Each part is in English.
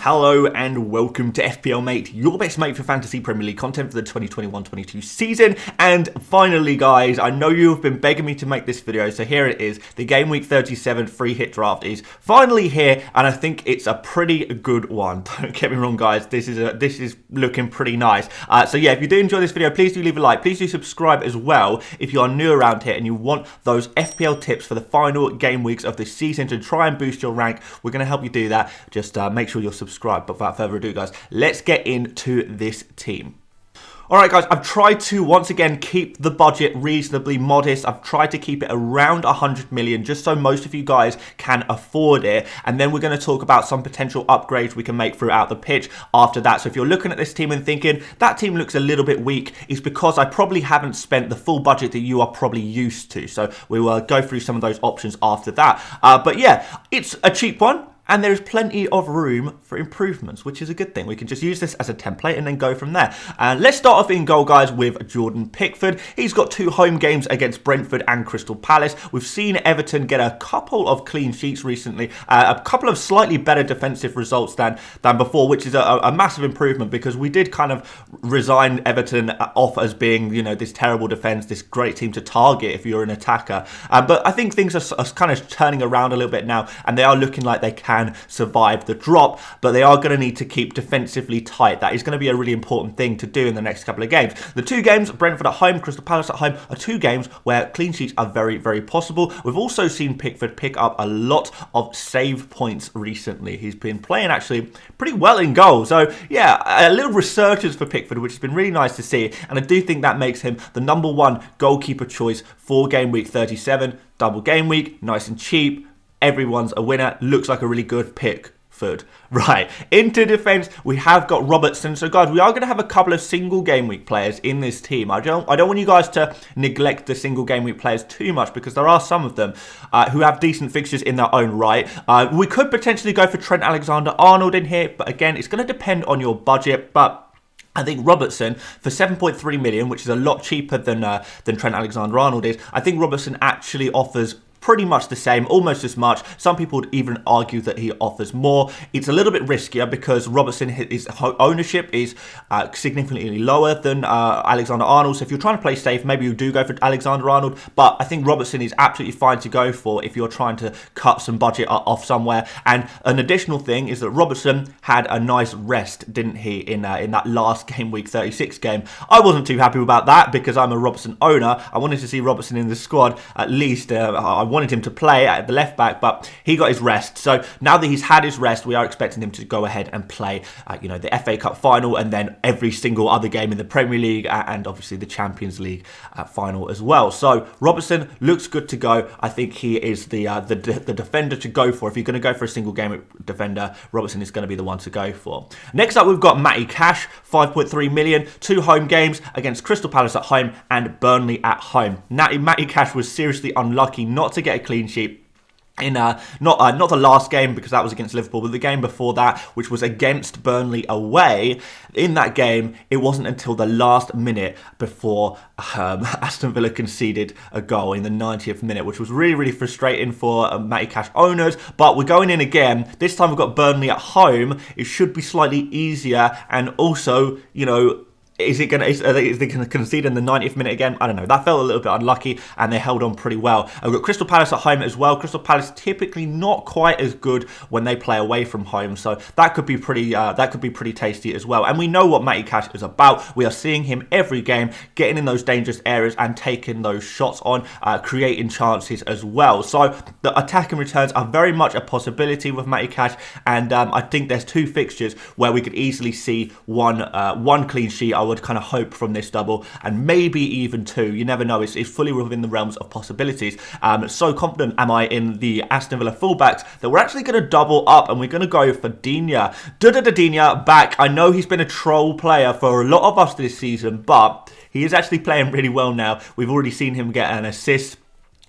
Hello and welcome to FPL Mate, your best mate for Fantasy Premier League content for the 2021-22 season. And finally, guys, I know you have been begging me to make this video, so here it is. The Game Week 37 free hit draft is finally here, and I think it's a pretty good one. Don't get me wrong, guys. This is looking pretty nice. So yeah, if you do enjoy this video, please do leave a like. Please do subscribe as well if you are new around here and you want those FPL tips for the final game weeks of the season to try and boost your rank. We're going to help you do that. Just make sure you're subscribed. But without further ado, guys, let's get into this team. Alright guys, I've tried to once again keep the budget reasonably modest. I've tried to keep it around 100 million just so most of you guys can afford it. And then we're going to talk about some potential upgrades we can make throughout the pitch after that. So if you're looking at this team and thinking, that team looks a little bit weak, it's because I probably haven't spent the full budget that you are probably used to. So we will go through some of those options after that. But yeah, it's a cheap one. And there's plenty of room for improvements, which is a good thing. We can just use this as a template and then go from there. And let's start off in goal, guys, with Jordan Pickford. He's got 2 home games against Brentford and Crystal Palace. We've seen Everton get a couple of clean sheets recently, a couple of slightly better defensive results than before, which is a massive improvement because we did kind of resign Everton off as being, you know, this terrible defence, this great team to target if you're an attacker. But I think things are kind of turning around a little bit now, and they are looking like they can survive the drop, but they are going to need to keep defensively tight. That is going to be a really important thing to do in the next couple of games. The 2 games, Brentford at home, Crystal Palace at home, are 2 games where clean sheets are very, very possible. We've also seen Pickford pick up a lot of save points recently. He's been playing actually pretty well in goal. So yeah, a little resurgence for Pickford, which has been really nice to see. And I do think that makes him the #1 goalkeeper choice for Game Week 37. Double game week, nice and cheap. Everyone's a winner. Looks like a really good Pickford. Right, into defence, we have got Robertson. So, guys, we are going to have a couple of single game week players in this team. I don't want you guys to neglect the single game week players too much because there are some of them who have decent fixtures in their own right. We could potentially go for Trent Alexander-Arnold in here, but again, it's going to depend on your budget. But I think Robertson, for 7.3 million, which is a lot cheaper than Trent Alexander-Arnold is, I think Robertson actually offers pretty much the same, almost as much. Some people would even argue that he offers more. It's a little bit riskier because Robertson, his ownership is significantly lower than Alexander-Arnold. So if you're trying to play safe, maybe you do go for Alexander-Arnold. But I think Robertson is absolutely fine to go for if you're trying to cut some budget off somewhere. And an additional thing is that Robertson had a nice rest, didn't he, in that last Game Week 36 game. I wasn't too happy about that because I'm a Robertson owner. I wanted to see Robertson in the squad at least. I wanted him to play at the left back, but he got his rest. So now that he's had his rest, we are expecting him to go ahead and play, the FA Cup final, and then every single other game in the Premier League, and obviously the Champions League final as well. So Robertson looks good to go. I think he is the defender to go for. If you're going to go for a single game defender, Robertson is going to be the one to go for. Next up, we've got Matty Cash, 5.3 million, 2 home games against Crystal Palace at home and Burnley at home. Matty Cash was seriously unlucky not to get a clean sheet in not the last game because that was against Liverpool, but the game before that, which was against Burnley away. In that game, it wasn't until the last minute before Aston Villa conceded a goal in the 90th minute, which was really, really frustrating for Matty Cash owners. But we're going in again. This time we've got Burnley at home. It should be slightly easier, and also, Is they going to concede in the 90th minute again? I don't know. That felt a little bit unlucky, and they held on pretty well. We've got Crystal Palace at home as well. Crystal Palace typically not quite as good when they play away from home, so that could be pretty tasty as well. And we know what Matty Cash is about. We are seeing him every game, getting in those dangerous areas and taking those shots on, creating chances as well. So the attacking returns are very much a possibility with Matty Cash, and I think there's 2 fixtures where we could easily see one clean sheet. I would kind of hope from this double, and maybe even 2. You never know. It's fully within the realms of possibilities. So confident am I in the Aston Villa fullbacks that we're actually going to double up, and we're going to go for Digne. Digne back. I know he's been a troll player for a lot of us this season, but he is actually playing really well now. We've already seen him get an assist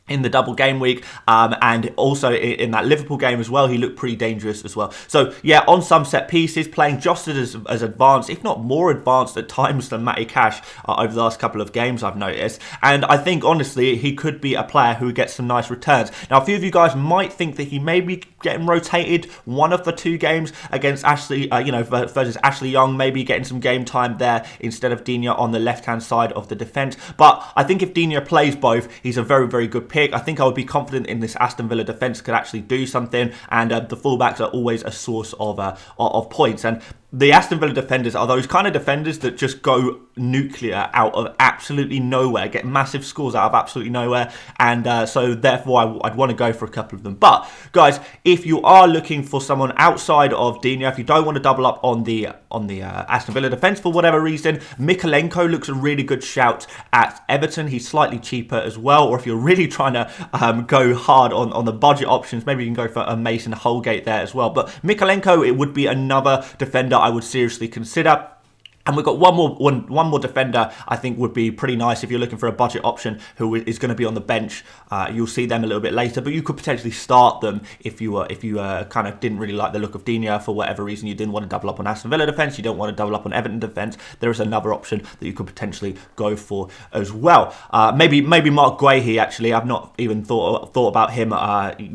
in the double game week, and also in that Liverpool game as well, he looked pretty dangerous as well. So yeah, on some set pieces, playing just as advanced, if not more advanced at times than Matty Cash over the last couple of games, I've noticed. And I think honestly, he could be a player who gets some nice returns. Now, a few of you guys might think that he may be getting rotated one of the 2 games against Ashley, versus Ashley Young, maybe getting some game time there instead of Digne on the left-hand side of the defence. But I think if Digne plays both, he's a very, very good pick. I think I would be confident in this Aston Villa defence could actually do something, and the fullbacks are always a source of points. And the Aston Villa defenders are those kind of defenders that just go nuclear out of absolutely nowhere, get massive scores out of absolutely nowhere, and so therefore I'd want to go for a couple of them. But guys, if you are looking for someone outside of Digne, if you don't want to double up on the Aston Villa defence for whatever reason, Mykolenko looks a really good shout at Everton. He's slightly cheaper as well, or if you're really trying to go hard on the budget options, maybe you can go for a Mason Holgate there as well. But Mykolenko, it would be another defender I would seriously consider. And we've got one more defender I think would be pretty nice if you're looking for a budget option who is going to be on the bench. You'll see them a little bit later, but you could potentially start them if you kind of didn't really like the look of Digne for whatever reason. You didn't want to double up on Aston Villa defence, you don't want to double up on Everton defence. There is another option that you could potentially go for as well. Maybe Mark Guehi, actually. I've not even thought about him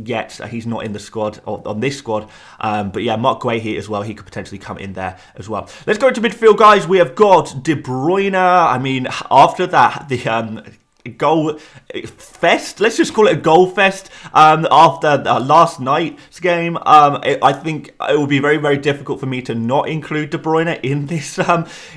yet. He's not in the squad, on this squad. But yeah, Mark Guehi as well. He could potentially come in there as well. Let's go into midfield, guys. We have got De Bruyne. I mean, after that, the goal fest, let's just call it a goal fest, after last night's game, I think it will be very, very difficult for me to not include De Bruyne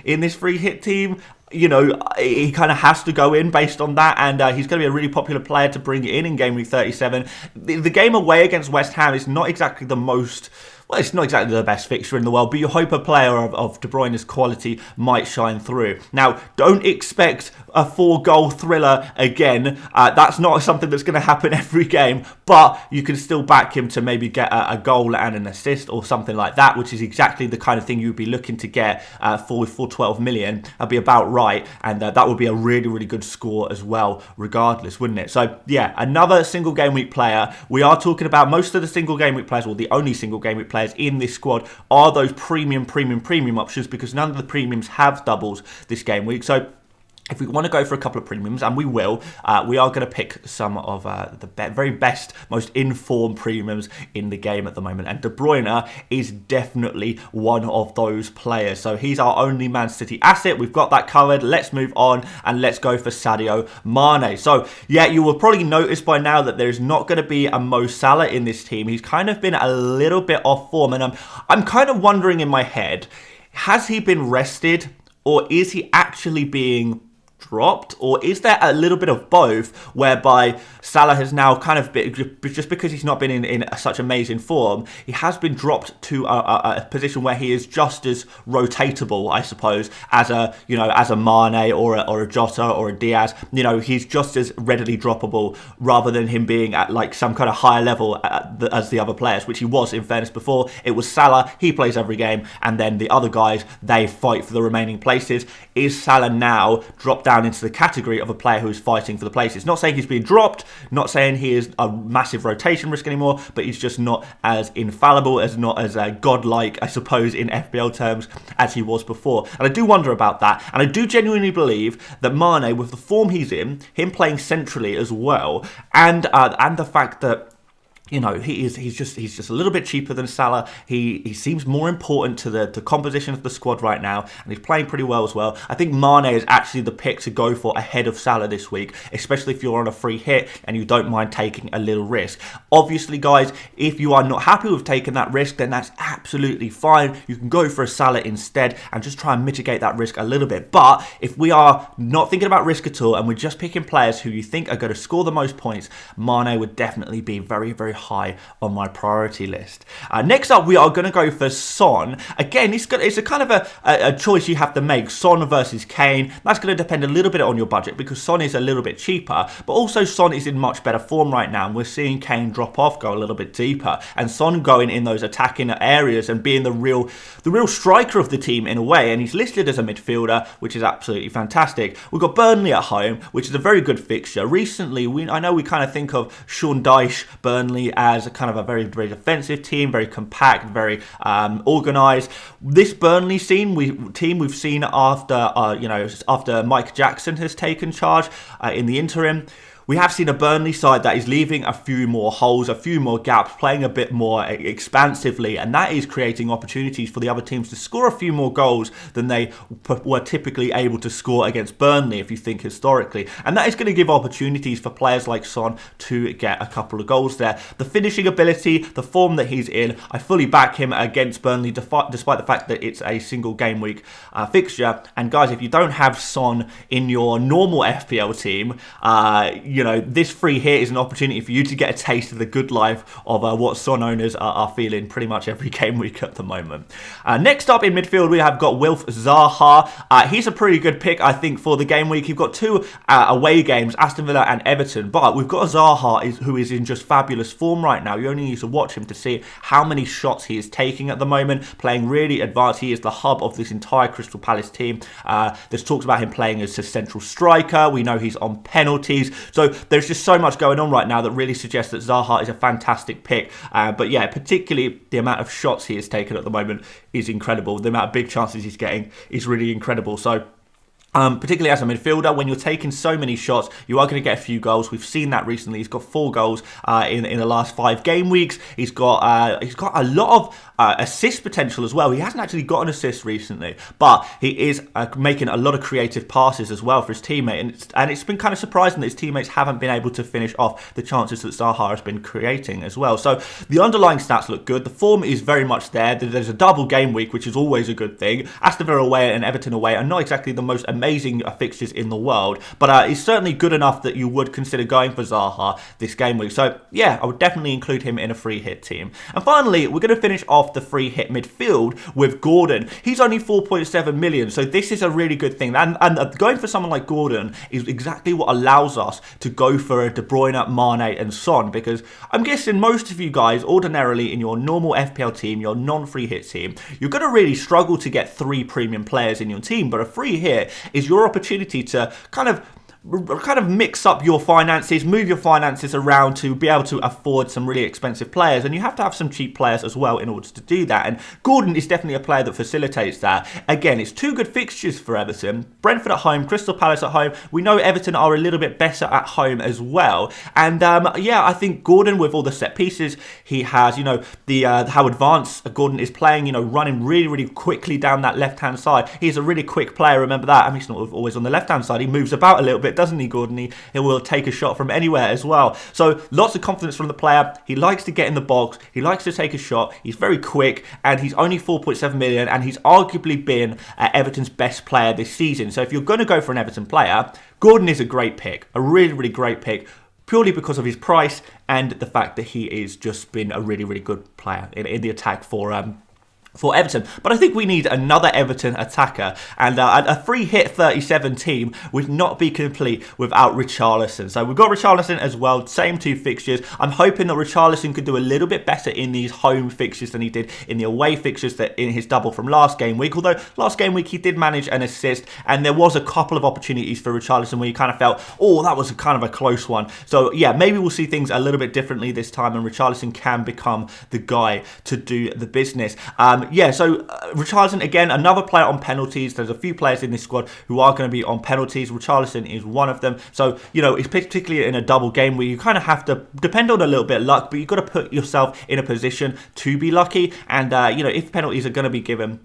in this free hit team. You know, he kind of has to go in based on that, and he's going to be a really popular player to bring in Game Week 37. The game away against West Ham is not exactly the most... Well, it's not exactly the best fixture in the world, but you hope a player of De Bruyne's quality might shine through. Now, don't expect a 4-goal thriller again. That's not something that's going to happen every game, but you can still back him to maybe get a goal and an assist or something like that, which is exactly the kind of thing you'd be looking to get for 12 million. That'd be about right, and that would be a really, really good score as well, regardless, wouldn't it? So, yeah, another single game week player. We are talking about most of the single game week players, or the only single game week players in this squad are those premium options, because none of the premiums have doubles this game week. So if we want to go for a couple of premiums, and we will, we are going to pick some of the very best, most informed premiums in the game at the moment. And De Bruyne is definitely one of those players. So he's our only Man City asset. We've got that covered. Let's move on and let's go for Sadio Mane. So yeah, you will probably notice by now that there's not going to be a Mo Salah in this team. He's kind of been a little bit off form, and I'm kind of wondering in my head, has he been rested, or is he actually being dropped, or is there a little bit of both, whereby Salah has now kind of been, just because he's not been in such amazing form, he has been dropped to a position where he is just as rotatable, I suppose, as a Mane or a Jota or a Diaz. You know, he's just as readily droppable, rather than him being at like some kind of higher level as the other players, which he was, in fairness. Before it was Salah, he plays every game, and then the other guys, they fight for the remaining places. Is Salah now dropped down into the category of a player who is fighting for the places? Not saying he's being dropped, not saying he is a massive rotation risk anymore, but he's just not as infallible, not as godlike, I suppose, in FPL terms, as he was before. And I do wonder about that, and I do genuinely believe that Mane, with the form he's in, him playing centrally as well, and the fact that, you know, he's just a little bit cheaper than Salah. He seems more important to the composition of the squad right now, and he's playing pretty well as well. I think Mane is actually the pick to go for ahead of Salah this week, especially if you're on a free hit and you don't mind taking a little risk. Obviously, guys, if you are not happy with taking that risk, then that's absolutely fine. You can go for a Salah instead and just try and mitigate that risk a little bit. But if we are not thinking about risk at all, and we're just picking players who you think are going to score the most points, Mane would definitely be very, very high on my priority list. Next up, we are going to go for Son. Again, it's a kind of a choice you have to make. Son versus Kane. That's going to depend a little bit on your budget because Son is a little bit cheaper, but also Son is in much better form right now. And we're seeing Kane drop off, go a little bit deeper, and Son going in those attacking areas and being the real striker of the team in a way. And he's listed as a midfielder, which is absolutely fantastic. We've got Burnley at home, which is a very good fixture. Recently, I know we kind of think of Sean Dyche Burnley as a kind of a very, very defensive team, very compact, very organised. This Burnley team we've seen after after Mike Jackson has taken charge in the interim. We have seen a Burnley side that is leaving a few more holes, a few more gaps, playing a bit more expansively, and that is creating opportunities for the other teams to score a few more goals than they were typically able to score against Burnley, if you think historically. And that is going to give opportunities for players like Son to get a couple of goals there. The finishing ability, the form that he's in, I fully back him against Burnley, despite the fact that it's a single game week fixture. And guys, if you don't have Son in your normal FPL team, this free hit is an opportunity for you to get a taste of the good life of what Son owners are feeling pretty much every game week at the moment. Next up in midfield, we have got Wilf Zaha. He's a pretty good pick, I think, for the game week. You've got two away games, Aston Villa and Everton, but we've got Zaha who is in just fabulous form right now. You only need to watch him to see how many shots he is taking at the moment, playing really advanced. He is the hub of this entire Crystal Palace team. There's talks about him playing as a central striker. We know he's on penalties. So there's just so much going on right now that really suggests that Zaha is a fantastic pick. But yeah, particularly the amount of shots he has taken at the moment is incredible. The amount of big chances he's getting is really incredible. So particularly as a midfielder, when you're taking so many shots, you are going to get a few goals. We've seen that recently. He's got 4 goals in the last 5 game weeks. He's got a lot of assist potential as well. He hasn't actually got an assist recently, but he is making a lot of creative passes as well for his teammate. And it's been kind of surprising that his teammates haven't been able to finish off the chances that Zaha has been creating as well. So the underlying stats look good. The form is very much there. There's a double game week, which is always a good thing. Aston Villa away and Everton away are not exactly the most amazing fixtures in the world, but it's certainly good enough that you would consider going for Zaha this game week. So yeah, I would definitely include him in a free hit team. And finally, we're going to finish off the free hit midfield with Gordon. He's only 4.7 million, so this is a really good thing. And going for someone like Gordon is exactly what allows us to go for a De Bruyne, Mane and Son, because I'm guessing most of you guys ordinarily in your normal FPL team, your non-free hit team, you're going to really struggle to get 3 premium players in your team, but a free hit is your opportunity to kind of mix up your finances, move your finances around to be able to afford some really expensive players. And you have to have some cheap players as well in order to do that. And Gordon is definitely a player that facilitates that. Again, it's 2 good fixtures for Everton. Brentford at home, Crystal Palace at home. We know Everton are a little bit better at home as well. And yeah, I think Gordon, with all the set pieces he has, how advanced Gordon is playing, running really, really quickly down that left-hand side. He's a really quick player, remember that. I mean, he's not always on the left-hand side. He moves about a little bit, doesn't he, Gordon? He will take a shot from anywhere as well. So lots of confidence from the player. He likes to get in the box. He likes to take a shot. He's very quick, and he's only 4.7 million, and he's arguably been Everton's best player this season. So if you're going to go for an Everton player, Gordon is a great pick, a really, really great pick, purely because of his price and the fact that he is just been a really, really good player in the attack for Everton. But I think we need another Everton attacker, and a free hit 37 team would not be complete without Richarlison. So we've got Richarlison as well, same 2 fixtures. I'm hoping that Richarlison could do a little bit better in these home fixtures than he did in the away fixtures that in his double from last game week. Although last game week he did manage an assist, and there was a couple of opportunities for Richarlison where you kind of felt, oh, that was kind of a close one. So yeah, maybe we'll see things a little bit differently this time, and Richarlison can become the guy to do the business. Yeah, so Richarlison, again, another player on penalties. There's a few players in this squad who are going to be on penalties. Richarlison is one of them. So, it's particularly in a double game where you kind of have to depend on a little bit of luck, but you've got to put yourself in a position to be lucky. And, if penalties are going to be given,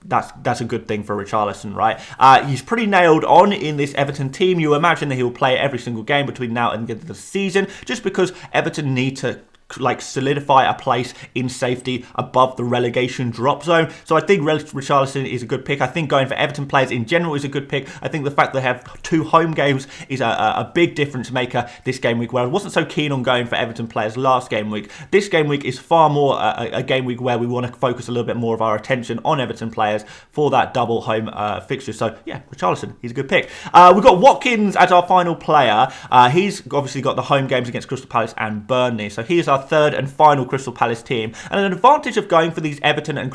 that's a good thing for Richarlison, right? He's pretty nailed on in this Everton team. You imagine that he'll play every single game between now and the end of the season, just because Everton need to like solidify a place in safety above the relegation drop zone. So I think Richarlison is a good pick. I think going for Everton players in general is a good pick. I think the fact they have 2 home games is a big difference maker this game week, where I wasn't so keen on going for Everton players last game week. This game week is far more a game week where we want to focus a little bit more of our attention on Everton players for that double home fixture. So yeah, Richarlison, he's a good pick. We've got Watkins as our final player. He's obviously got the home games against Crystal Palace and Burnley. So he is our third and final Crystal Palace team. And an advantage of going for these Everton and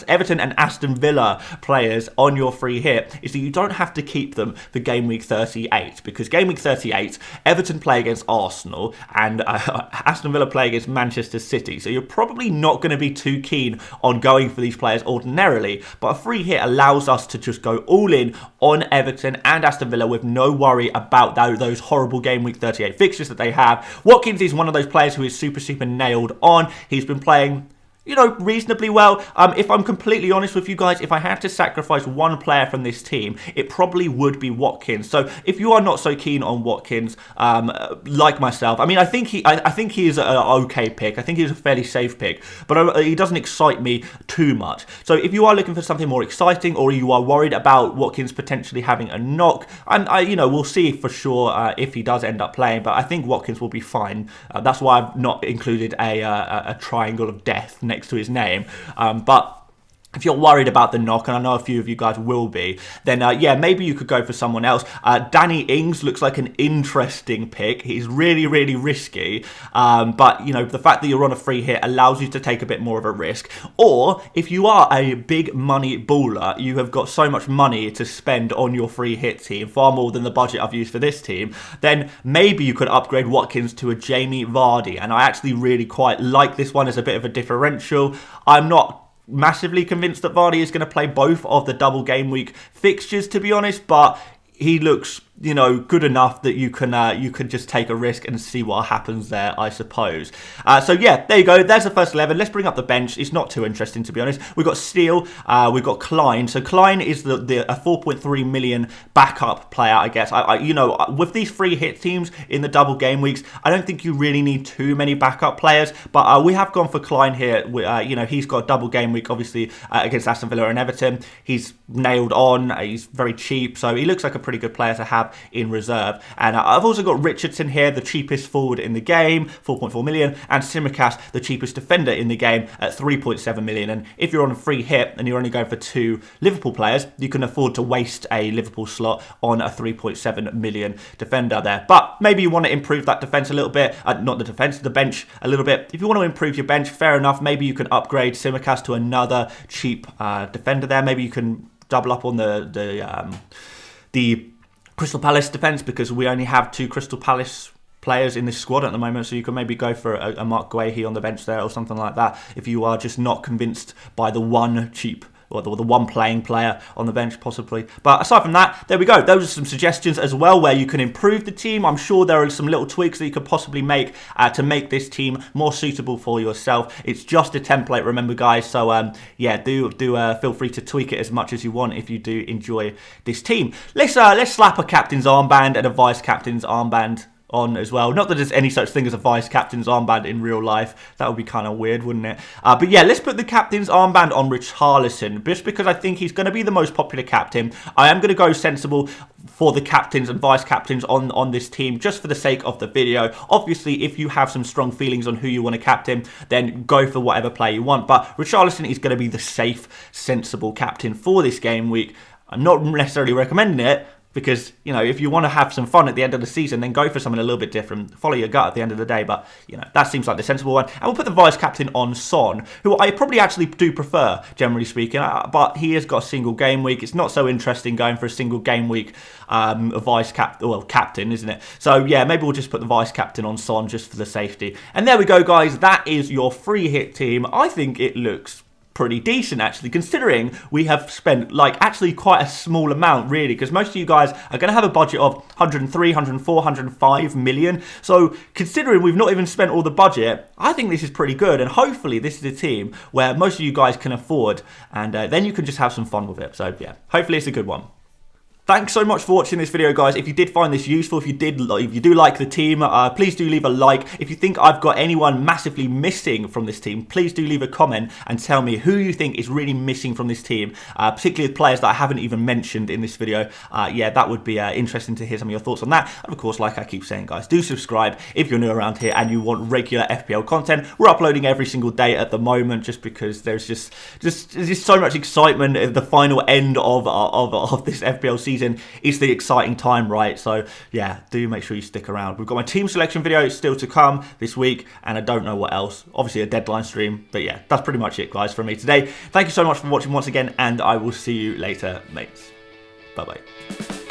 Everton and Aston Villa players on your free hit is that you don't have to keep them for game week 38, because game week 38, Everton play against Arsenal and Aston Villa play against Manchester City. So you're probably not going to be too keen on going for these players ordinarily, but a free hit allows us to just go all in on Everton and Aston Villa with no worry about those horrible game week 38 fixtures that they have. Watkins is one of those players who is super nailed on. He's been playing, you know, reasonably well. If I'm completely honest with you guys, if I had to sacrifice one player from this team, it probably would be Watkins. So if you are not so keen on Watkins, like myself, I mean, I think he is an okay pick. I think he's a fairly safe pick, but he doesn't excite me too much. So if you are looking for something more exciting, or you are worried about Watkins potentially having a knock, and you know, we'll see for sure if he does end up playing, but I think Watkins will be fine. That's why I've not included a triangle of death next to his name, but if you're worried about the knock, and I know a few of you guys will be, then yeah, maybe you could go for someone else. Danny Ings looks like an interesting pick. He's really risky, but you know, the fact that you're on a free hit allows you to take a bit more of a risk. Or if you are a big money baller, you have got so much money to spend on your free hit team, far more than the budget I've used for this team, then maybe you could upgrade Watkins to a Jamie Vardy. And I actually really quite like this one as a bit of a differential. I'm not massively convinced that Vardy is going to play both of the double game week fixtures, to be honest, but he looks, you know, good enough that you can just take a risk and see what happens there, I suppose. So yeah, there you go. There's the first 11. Let's bring up the bench. It's not too interesting, to be honest. We've got Steele. We've got Klein. So Klein is a 4.3 million backup player, I guess. You know, with these free hit teams in the double game weeks, I don't think you really need too many backup players. But we have gone for Klein here. You know, he's got a double game week, obviously, against Aston Villa and Everton. He's nailed on. He's very cheap, so he looks like a pretty good player to have in reserve. And I've also got Robertson here, the cheapest forward in the game, 4.4 million, and Tsimikas, the cheapest defender in the game at 3.7 million. And if you're on a free hit and you're only going for 2 Liverpool players, you can afford to waste a Liverpool slot on a 3.7 million defender there. But maybe you want to improve that defense a little bit, not the defense, the bench a little bit. If you want to improve your bench, fair enough. Maybe you can upgrade Tsimikas to another cheap defender there. Maybe you can double up on the Crystal Palace defence, because we only have 2 Crystal Palace players in this squad at the moment, so you can maybe go for a Mark Guehi on the bench there or something like that if you are just not convinced by the one cheap or the one playing player on the bench, possibly. But aside from that, there we go. Those are some suggestions as well where you can improve the team. I'm sure there are some little tweaks that you could possibly make to make this team more suitable for yourself. It's just a template, remember, guys. So yeah, do feel free to tweak it as much as you want if you do enjoy this team. Let's slap a captain's armband and a vice captain's armband on as well. Not that there's any such thing as a vice captain's armband in real life. That would be kind of weird, wouldn't it? But yeah, let's put the captain's armband on Richarlison, just because I think he's going to be the most popular captain. I am going to go sensible for the captains and vice captains on this team, just for the sake of the video. Obviously, if you have some strong feelings on who you want to captain, then go for whatever player you want. But Richarlison is going to be the safe, sensible captain for this game week. I'm not necessarily recommending it, because, you know, if you want to have some fun at the end of the season, then go for something a little bit different. Follow your gut at the end of the day. But, you know, that seems like the sensible one. And we'll put the vice captain on Son, who I probably actually do prefer, generally speaking. But he has got a single game week. It's not so interesting going for a single game week captain, isn't it? So, yeah, maybe we'll just put the vice captain on Son just for the safety. And there we go, guys. That is your free hit team. I think it looks pretty decent, actually, considering we have spent like actually quite a small amount, really, because most of you guys are going to have a budget of 103, 104, 105 million. So considering we've not even spent all the budget, I think this is pretty good, and hopefully this is a team where most of you guys can afford, and then you can just have some fun with it. So yeah, hopefully it's a good one. Thanks so much for watching this video, guys. If you did find this useful, if you do like the team, please do leave a like. If you think I've got anyone massively missing from this team, please do leave a comment and tell me who you think is really missing from this team, particularly the players that I haven't even mentioned in this video. Yeah, that would be interesting to hear some of your thoughts on that. And of course, like I keep saying, guys, do subscribe if you're new around here and you want regular FPL content. We're uploading every single day at the moment, just because there's just so much excitement at the final end of this FPL season. Is the exciting time, right? So yeah, do make sure you stick around. We've got my team selection video still to come this week, and I don't know what else. Obviously a deadline stream, but yeah, that's pretty much it, guys, from me today. Thank you so much for watching once again, and I will see you later, mates. Bye bye.